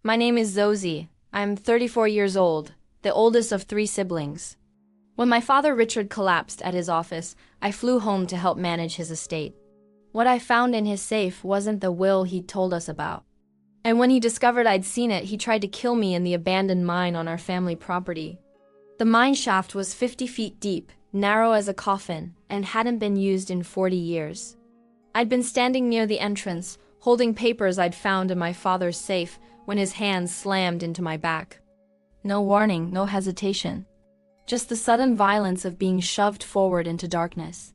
My name is Zosie. I'm 34 years old, the oldest of three siblings. When my father Richard collapsed at his office, I flew home to help manage his estate. What I found in his safe wasn't the will he'd told us about. And when he discovered I'd seen it, he tried to kill me in the abandoned mine on our family property. The mine shaft was 50 feet deep, narrow as a coffin, and hadn't been used in 40 years. I'd been standing near the entrance, holding papers I'd found in my father's safe, when his hand slammed into my back. No warning, no hesitation. Just the sudden violence of being shoved forward into darkness.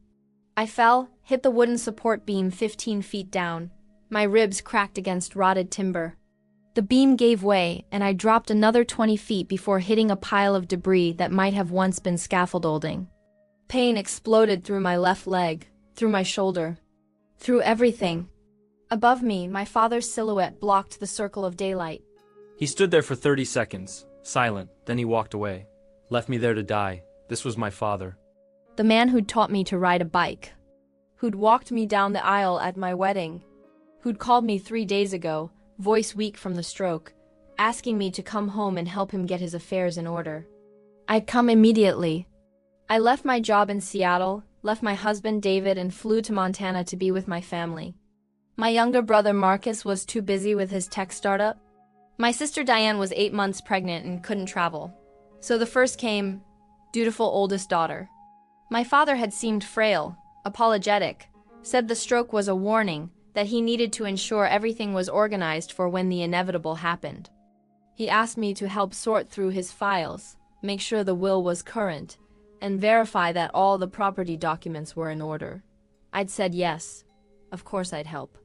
I fell, hit the wooden support beam 15 feet down. My ribs cracked against rotted timber. The beam gave way, and I dropped another 20 feet before hitting a pile of debris that might have once been scaffolding. Pain exploded through my left leg, through my shoulder, through everything. Above me, my father's silhouette blocked the circle of daylight. He stood there for 30 seconds, silent, then he walked away. Left me there to die. This was my father. The man who'd taught me to ride a bike. Who'd walked me down the aisle at my wedding. Who'd called me 3 days ago, voice weak from the stroke, asking me to come home and help him get his affairs in order. I'd come immediately. I left my job in Seattle, left my husband David, and flew to Montana to be with my family. My younger brother Marcus was too busy with his tech startup. My sister Diane was 8 months pregnant and couldn't travel. So the first came, dutiful oldest daughter. My father had seemed frail, apologetic, said the stroke was a warning, that he needed to ensure everything was organized for when the inevitable happened. He asked me to help sort through his files, make sure the will was current, and verify that all the property documents were in order. I'd said yes. Of course I'd help.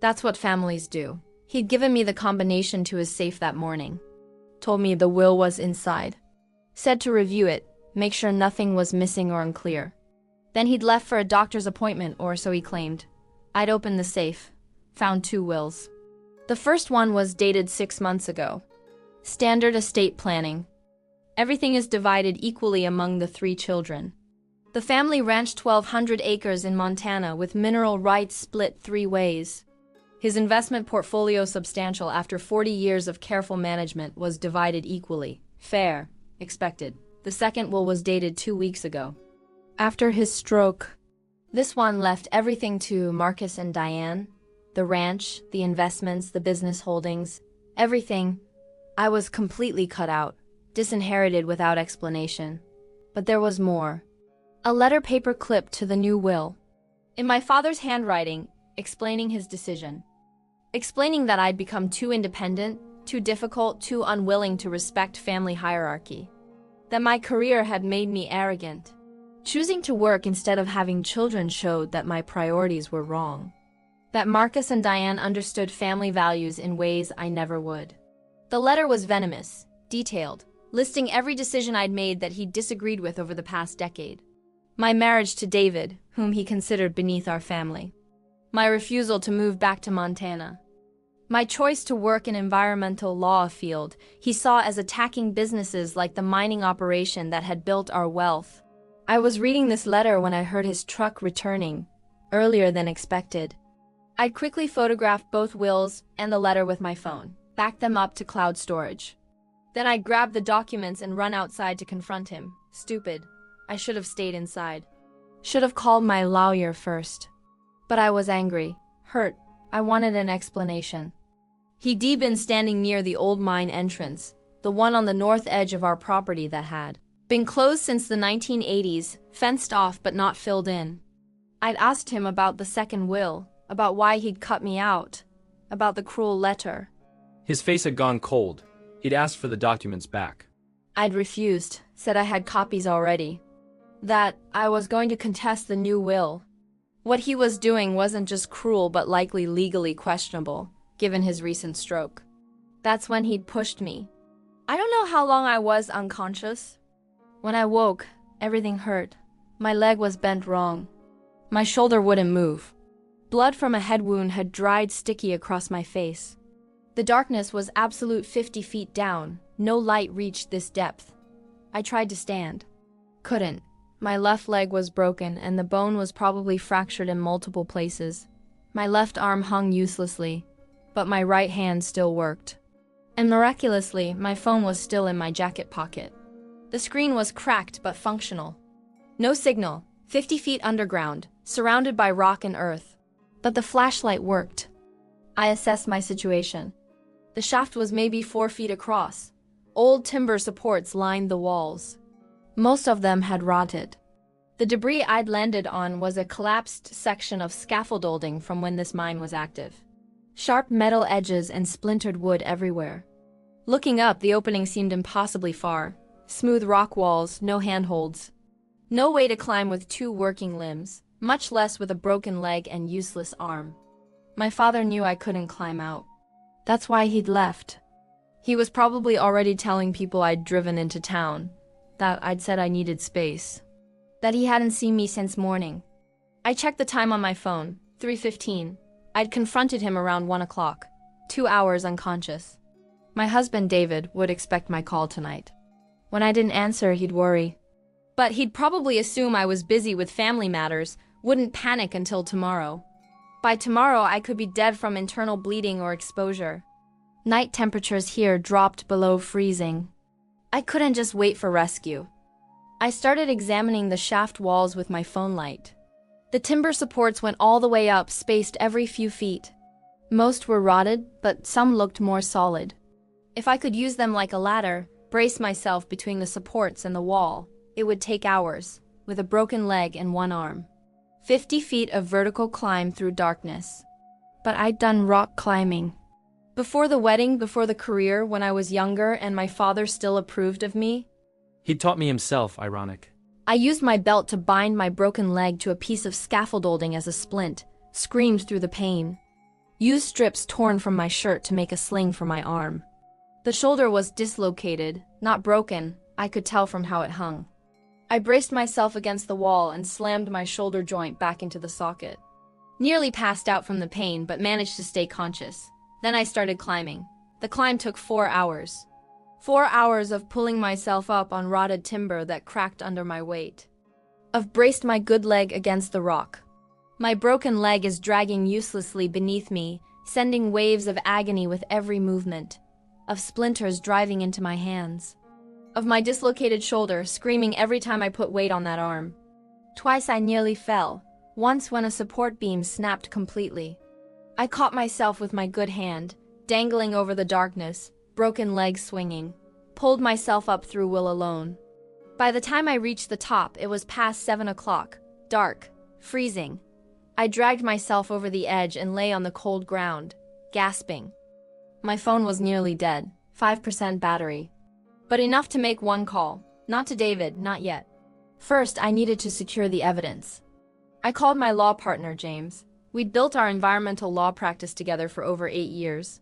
That's what families do. He'd given me the combination to his safe that morning. Told me the will was inside. Said to review it, make sure nothing was missing or unclear. Then he'd left for a doctor's appointment, or so he claimed. I'd opened the safe, found 2 wills. The first one was dated 6 months ago. Standard estate planning. Everything is divided equally among the 3 children. The family ranched 1,200 acres in Montana with mineral rights split 3 ways. His investment portfolio, substantial after 40 years of careful management, was divided equally. Fair. Expected. The second will was dated 2 weeks ago. After his stroke. This one left everything to Marcus and Diane. The ranch, the investments, the business holdings, everything. I was completely cut out, disinherited without explanation. But there was more. A letter paper clipped to the new will. In my father's handwriting, explaining his decision. Explaining that I'd become too independent, too difficult, too unwilling to respect family hierarchy. That my career had made me arrogant. Choosing to work instead of having children showed that my priorities were wrong. That Marcus and Diane understood family values in ways I never would. The letter was venomous, detailed, listing every decision I'd made that he disagreed with over the past decade. My marriage to David, whom he considered beneath our family. My refusal to move back to Montana. My choice to work in environmental law field he saw as attacking businesses like the mining operation that had built our wealth. I was reading this letter when I heard his truck returning, earlier than expected. I'd quickly photographed both wills and the letter with my phone, backed them up to cloud storage. Then I'd grab the documents and run outside to confront him. Stupid. I should have stayed inside. Should have called my lawyer first. But I was angry, hurt. I wanted an explanation. He'd been standing near the old mine entrance, the one on the north edge of our property that had been closed since the 1980s, fenced off but not filled in. I'd asked him about the second will, about why he'd cut me out, about the cruel letter. His face had gone cold. He'd asked for the documents back. I'd refused, said I had copies already. That I was going to contest the new will. What he was doing wasn't just cruel but likely legally questionable, given his recent stroke. That's when he'd pushed me. I don't know how long I was unconscious. When I woke, everything hurt. My leg was bent wrong. My shoulder wouldn't move. Blood from a head wound had dried sticky across my face. The darkness was absolute 50 feet down. No light reached this depth. I tried to stand. Couldn't. My left leg was broken and the bone was probably fractured in multiple places. My left arm hung uselessly, but my right hand still worked. And miraculously, my phone was still in my jacket pocket. The screen was cracked but functional. No signal, 50 feet underground, surrounded by rock and earth. But the flashlight worked. I assessed my situation. The shaft was maybe 4 feet across. Old timber supports lined the walls. Most of them had rotted. The debris I'd landed on was a collapsed section of scaffolding from when this mine was active. Sharp metal edges and splintered wood everywhere. Looking up, the opening seemed impossibly far. Smooth rock walls, no handholds. No way to climb with 2 working limbs, much less with a broken leg and useless arm. My father knew I couldn't climb out. That's why he'd left. He was probably already telling people I'd driven into town, that I'd said I needed space, that he hadn't seen me since morning. I checked the time on my phone, 3:15. I'd confronted him around 1 o'clock, 2 hours unconscious. My husband, David, would expect my call tonight. When I didn't answer, he'd worry. But he'd probably assume I was busy with family matters, wouldn't panic until tomorrow. By tomorrow, I could be dead from internal bleeding or exposure. Night temperatures here dropped below freezing. I couldn't just wait for rescue. I started examining the shaft walls with my phone light. The timber supports went all the way up, spaced every few feet. Most were rotted, but some looked more solid. If I could use them like a ladder, brace myself between the supports and the wall, it would take hours, with a broken leg and 1 arm. 50 feet of vertical climb through darkness. But I'd done rock climbing. Before the wedding, before the career, when I was younger and my father still approved of me. He'd taught me himself, ironic. I used my belt to bind my broken leg to a piece of scaffolding as a splint, screamed through the pain. Used strips torn from my shirt to make a sling for my arm. The shoulder was dislocated, not broken, I could tell from how it hung. I braced myself against the wall and slammed my shoulder joint back into the socket. Nearly passed out from the pain, but managed to stay conscious. Then I started climbing. The climb took 4 hours. 4 hours of pulling myself up on rotted timber that cracked under my weight. I've braced my good leg against the rock. My broken leg is dragging uselessly beneath me, sending waves of agony with every movement. Of splinters driving into my hands. Of my dislocated shoulder, screaming every time I put weight on that arm. Twice I nearly fell, once when a support beam snapped completely. I caught myself with my good hand, dangling over the darkness, broken legs swinging, pulled myself up through will alone. By the time I reached the top, it was past 7 o'clock, dark, freezing. I dragged myself over the edge and lay on the cold ground, gasping. My phone was nearly dead, 5% battery. But enough to make 1 call, not to David, not yet. First, I needed to secure the evidence. I called my law partner, James. We'd built our environmental law practice together for over 8 years.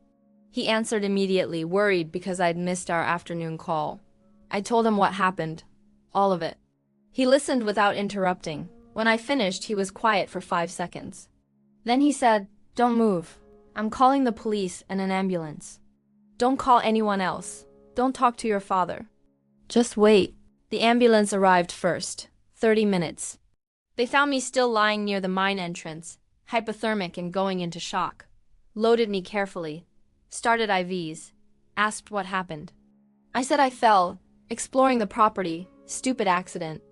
He answered immediately, worried because I'd missed our afternoon call. I told him what happened. All of it. He listened without interrupting. When I finished, he was quiet for 5 seconds. Then he said, "Don't move. I'm calling the police and an ambulance. Don't call anyone else. Don't talk to your father. Just wait." The ambulance arrived first. 30 minutes. They found me still lying near the mine entrance, hypothermic and going into shock. Loaded me carefully. Started IVs. Asked what happened. I said I fell, exploring the property, stupid accident.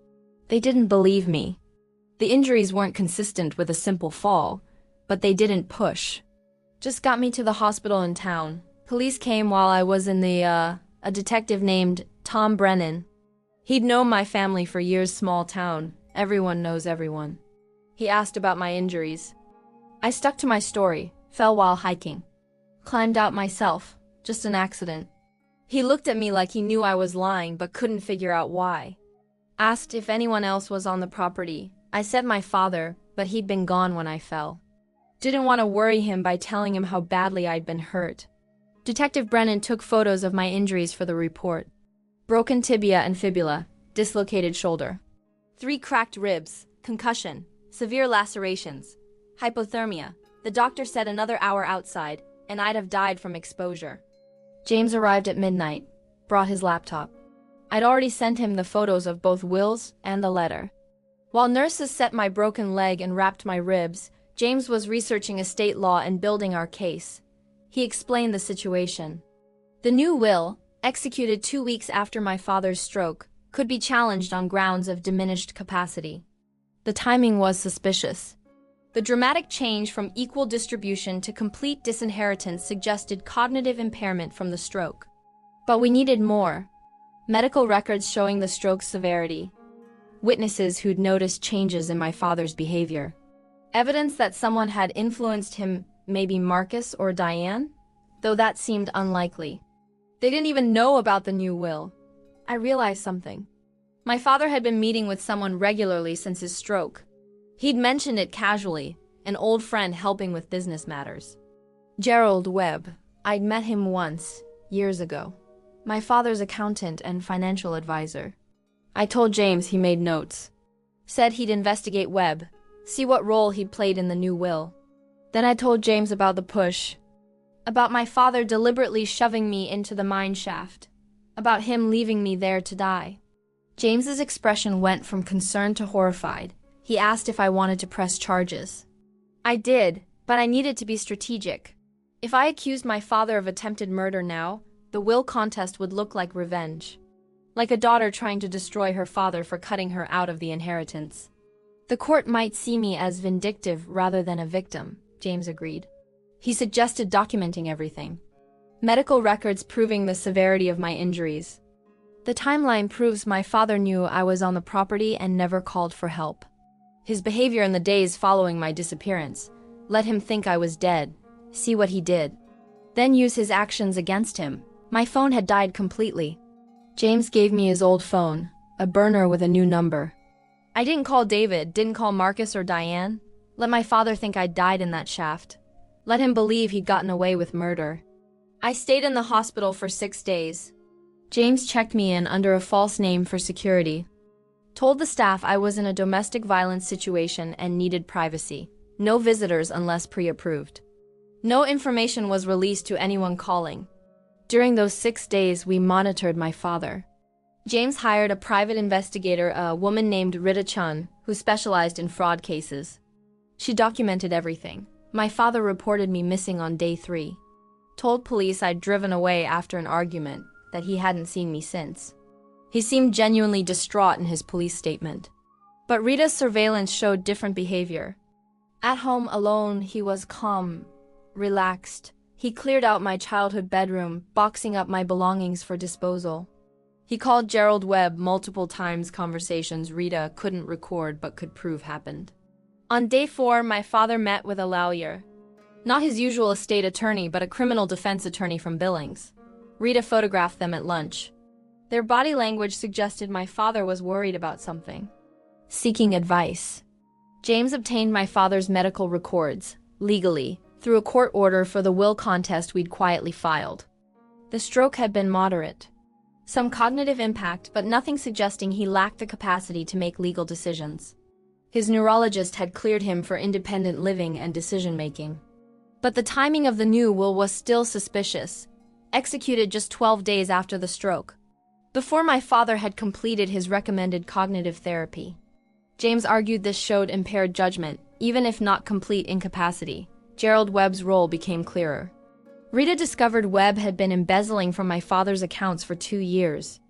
They didn't believe me. The injuries weren't consistent with a simple fall, but they didn't push. Just got me to the hospital in town. Police came while I was in a detective named Tom Brennan. He'd known my family for years, small town. Everyone knows everyone. He asked about my injuries. I stuck to my story, fell while hiking. Climbed out myself, just an accident. He looked at me like he knew I was lying but couldn't figure out why. Asked if anyone else was on the property. I said my father, but he'd been gone when I fell. Didn't want to worry him by telling him how badly I'd been hurt. Detective Brennan took photos of my injuries for the report. Broken tibia and fibula, dislocated shoulder. 3 cracked ribs, concussion, severe lacerations, hypothermia. The doctor said another hour outside, and I'd have died from exposure. James arrived at midnight, brought his laptop. I'd already sent him the photos of both wills and the letter. While nurses set my broken leg and wrapped my ribs, James was researching estate law and building our case. He explained the situation. The new will, executed 2 weeks after my father's stroke, could be challenged on grounds of diminished capacity. The timing was suspicious. The dramatic change from equal distribution to complete disinheritance suggested cognitive impairment from the stroke. But we needed more. Medical records showing the stroke's severity. Witnesses who'd noticed changes in my father's behavior. Evidence that someone had influenced him, maybe Marcus or Diane? Though that seemed unlikely. They didn't even know about the new will. I realized something. My father had been meeting with someone regularly since his stroke. He'd mentioned it casually, an old friend helping with business matters. Gerald Webb. I'd met him once, years ago. My father's accountant and financial advisor. I told James. He made notes. Said he'd investigate Webb, see what role he'd played in the new will. Then I told James about the push. About my father deliberately shoving me into the mine shaft. About him leaving me there to die. James's expression went from concerned to horrified. He asked if I wanted to press charges. I did, but I needed to be strategic. If I accused my father of attempted murder now, the will contest would look like revenge. Like a daughter trying to destroy her father for cutting her out of the inheritance. The court might see me as vindictive rather than a victim, James agreed. He suggested documenting everything. Medical records proving the severity of my injuries. The timeline proves my father knew I was on the property and never called for help. His behavior in the days following my disappearance let him think I was dead, see what he did. Then use his actions against him. My phone had died completely. James gave me his old phone, a burner with a new number. I didn't call David, didn't call Marcus or Diane. Let my father think I died in that shaft. Let him believe he'd gotten away with murder. I stayed in the hospital for 6 days. James checked me in under a false name for security. Told the staff I was in a domestic violence situation and needed privacy. No visitors unless pre-approved. No information was released to anyone calling. During those 6 days, we monitored my father. James hired a private investigator, a woman named Rita Chun, who specialized in fraud cases. She documented everything. My father reported me missing on day 3. Told police I'd driven away after an argument, that he hadn't seen me since. He seemed genuinely distraught in his police statement. But Rita's surveillance showed different behavior. At home alone, he was calm, relaxed. He cleared out my childhood bedroom, boxing up my belongings for disposal. He called Gerald Webb multiple times, conversations Rita couldn't record but could prove happened. On day 4, my father met with a lawyer. Not his usual estate attorney, but a criminal defense attorney from Billings. Rita photographed them at lunch. Their body language suggested my father was worried about something. Seeking advice. James obtained my father's medical records, legally, through a court order for the will contest we'd quietly filed. The stroke had been moderate. Some cognitive impact, but nothing suggesting he lacked the capacity to make legal decisions. His neurologist had cleared him for independent living and decision-making. But the timing of the new will was still suspicious, executed just 12 days after the stroke, before my father had completed his recommended cognitive therapy. James argued this showed impaired judgment, even if not complete incapacity. Gerald Webb's role became clearer. Rita discovered Webb had been embezzling from my father's accounts for 2 years.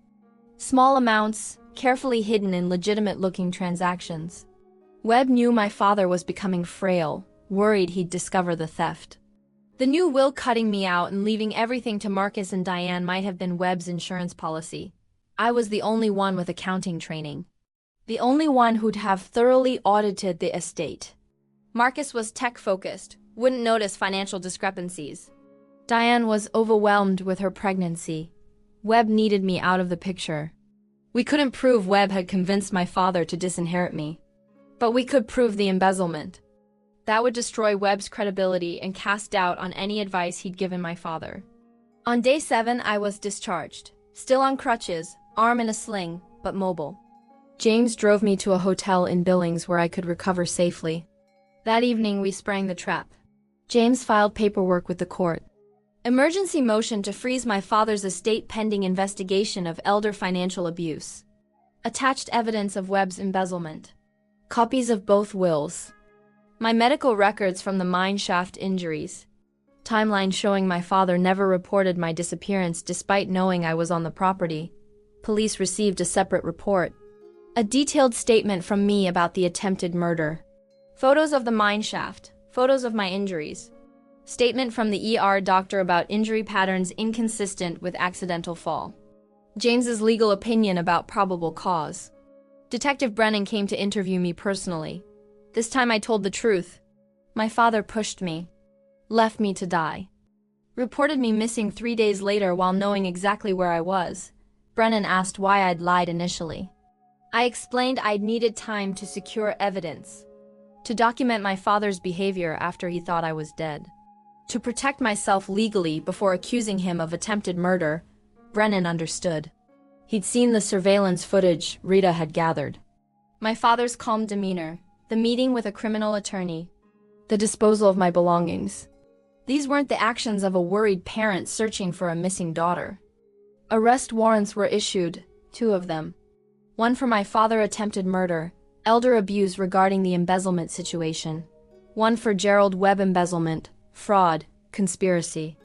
Small amounts, carefully hidden in legitimate-looking transactions. Webb knew my father was becoming frail, worried he'd discover the theft. The new will cutting me out and leaving everything to Marcus and Diane might have been Webb's insurance policy. I was the only one with accounting training. The only one who'd have thoroughly audited the estate. Marcus was tech-focused, wouldn't notice financial discrepancies. Diane was overwhelmed with her pregnancy. Webb needed me out of the picture. We couldn't prove Webb had convinced my father to disinherit me. But we could prove the embezzlement. That would destroy Webb's credibility and cast doubt on any advice he'd given my father. On day 7, I was discharged. Still on crutches, arm in a sling, but mobile. James drove me to a hotel in Billings where I could recover safely. That evening, we sprang the trap. James filed paperwork with the court. Emergency motion to freeze my father's estate pending investigation of elder financial abuse. Attached evidence of Webb's embezzlement. Copies of both wills. My medical records from the mine shaft injuries. Timeline showing my father never reported my disappearance despite knowing I was on the property. Police received a separate report. A detailed statement from me about the attempted murder. Photos of the mine shaft. Photos of my injuries. Statement from the ER doctor about injury patterns inconsistent with accidental fall. James's legal opinion about probable cause. Detective Brennan came to interview me personally. This time I told the truth. My father pushed me. Left me to die. Reported me missing 3 days later while knowing exactly where I was. Brennan asked why I'd lied initially. I explained I'd needed time to secure evidence. To document my father's behavior after he thought I was dead. To protect myself legally before accusing him of attempted murder. Brennan understood. He'd seen the surveillance footage Rita had gathered. My father's calm demeanor. The meeting with a criminal attorney. The disposal of my belongings. These weren't the actions of a worried parent searching for a missing daughter. Arrest warrants were issued, 2 of them. One for my father attempted murder, elder abuse regarding the embezzlement situation. One for Gerald Webb embezzlement, fraud, conspiracy.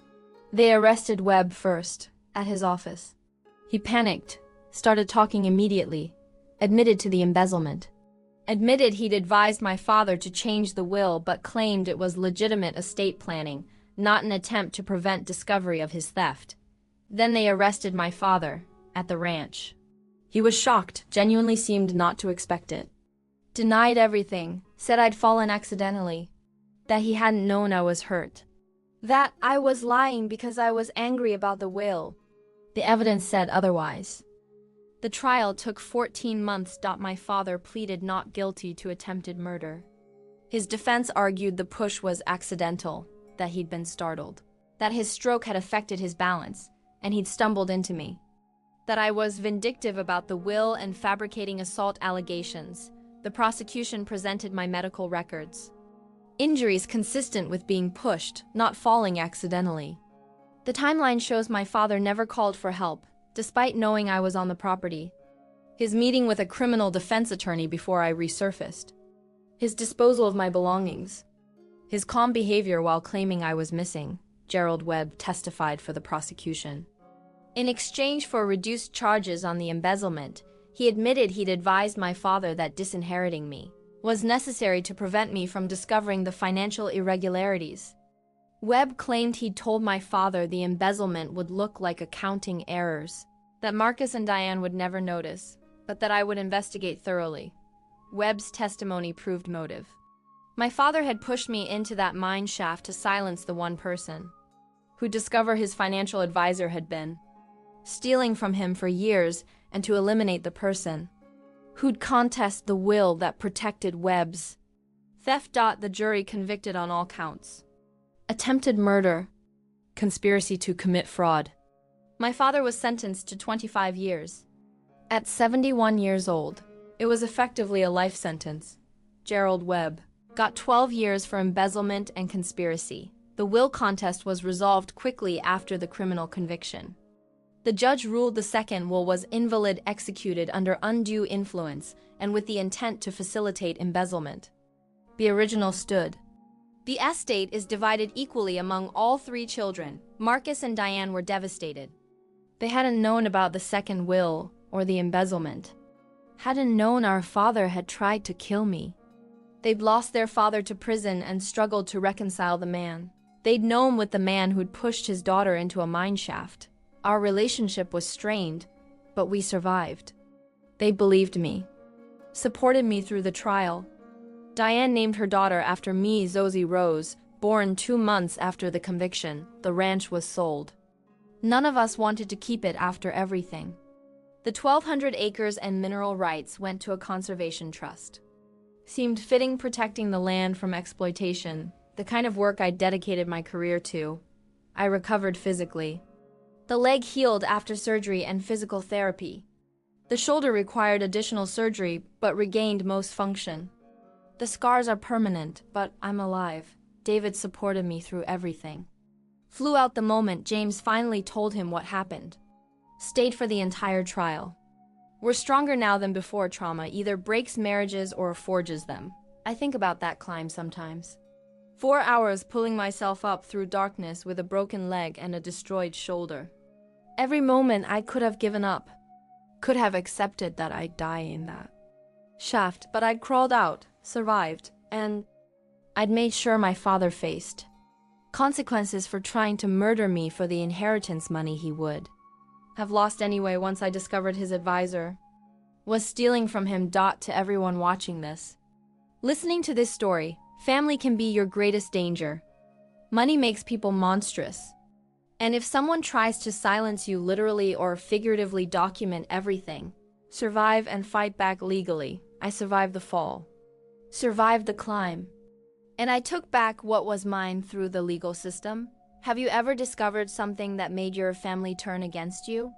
They arrested Webb first, at his office. He panicked, started talking immediately, admitted to the embezzlement. Admitted he'd advised my father to change the will but claimed it was legitimate estate planning, not an attempt to prevent discovery of his theft. Then they arrested my father, at the ranch. He was shocked, genuinely seemed not to expect it. Denied everything, said I'd fallen accidentally. That he hadn't known I was hurt. That I was lying because I was angry about the will. The evidence said otherwise. The trial took 14 months. My father pleaded not guilty to attempted murder. His defense argued the push was accidental, that he'd been startled, that his stroke had affected his balance, and he'd stumbled into me. That I was vindictive about the will and fabricating assault allegations. The prosecution presented my medical records. Injuries consistent with being pushed, not falling accidentally. The timeline shows my father never called for help, despite knowing I was on the property. His meeting with a criminal defense attorney before I resurfaced. His disposal of my belongings. His calm behavior while claiming I was missing, Gerald Webb testified for the prosecution. In exchange for reduced charges on the embezzlement, he admitted he'd advised my father that disinheriting me was necessary to prevent me from discovering the financial irregularities. Webb claimed he'd told my father the embezzlement would look like accounting errors, that Marcus and Diane would never notice, but that I would investigate thoroughly. Webb's testimony proved motive. My father had pushed me into that mine shaft to silence the one person who discover his financial advisor had been stealing from him for years, and to eliminate the person who'd contest the will that protected Webb's theft. The jury convicted on all counts. Attempted murder, conspiracy to commit fraud. My father was sentenced to 25 years. At 71 years old, it was effectively a life sentence. Gerald Webb got 12 years for embezzlement and conspiracy. The will contest was resolved quickly after the criminal conviction. The judge ruled the second will was invalid, executed under undue influence and with the intent to facilitate embezzlement. The original stood. The estate is divided equally among all 3 children. Marcus and Diane were devastated. They hadn't known about the second will or the embezzlement. Hadn't known our father had tried to kill me. They'd lost their father to prison and struggled to reconcile the man. They'd known with the man who'd pushed his daughter into a mine shaft. Our relationship was strained, but we survived. They believed me, supported me through the trial. Diane named her daughter after me, Zosie Rose, born 2 months after the conviction. The ranch was sold. None of us wanted to keep it after everything. The 1,200 acres and mineral rights went to a conservation trust. Seemed fitting, protecting the land from exploitation, the kind of work I dedicated my career to. I recovered physically. The leg healed after surgery and physical therapy. The shoulder required additional surgery, but regained most function. The scars are permanent, but I'm alive. David supported me through everything. Flew out the moment James finally told him what happened. Stayed for the entire trial. We're stronger now than before. Trauma either breaks marriages or forges them. I think about that climb sometimes. 4 hours pulling myself up through darkness with a broken leg and a destroyed shoulder. Every moment I could have given up, could have accepted that I'd die in that shaft, but I'd crawled out, survived, and I'd made sure my father faced consequences for trying to murder me for the inheritance money he would have lost anyway once I discovered his advisor was stealing from him. To everyone watching this, listening to this story, family can be your greatest danger. Money makes people monstrous. And if someone tries to silence you literally or figuratively, document everything. Survive and fight back legally. I survived the fall. Survived the climb. And I took back what was mine through the legal system. Have you ever discovered something that made your family turn against you?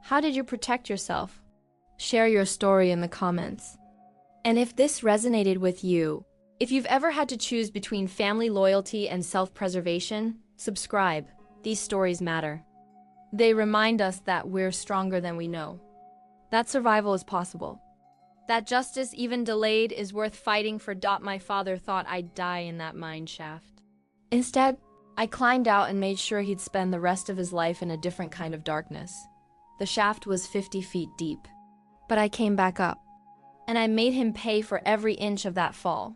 How did you protect yourself? Share your story in the comments. And if this resonated with you, if you've ever had to choose between family loyalty and self-preservation, subscribe. These stories matter. They remind us that we're stronger than we know. That survival is possible. That justice, even delayed, is worth fighting for. My father thought I'd die in that mine shaft. Instead, I climbed out and made sure he'd spend the rest of his life in a different kind of darkness. The shaft was 50 feet deep. But I came back up. And I made him pay for every inch of that fall.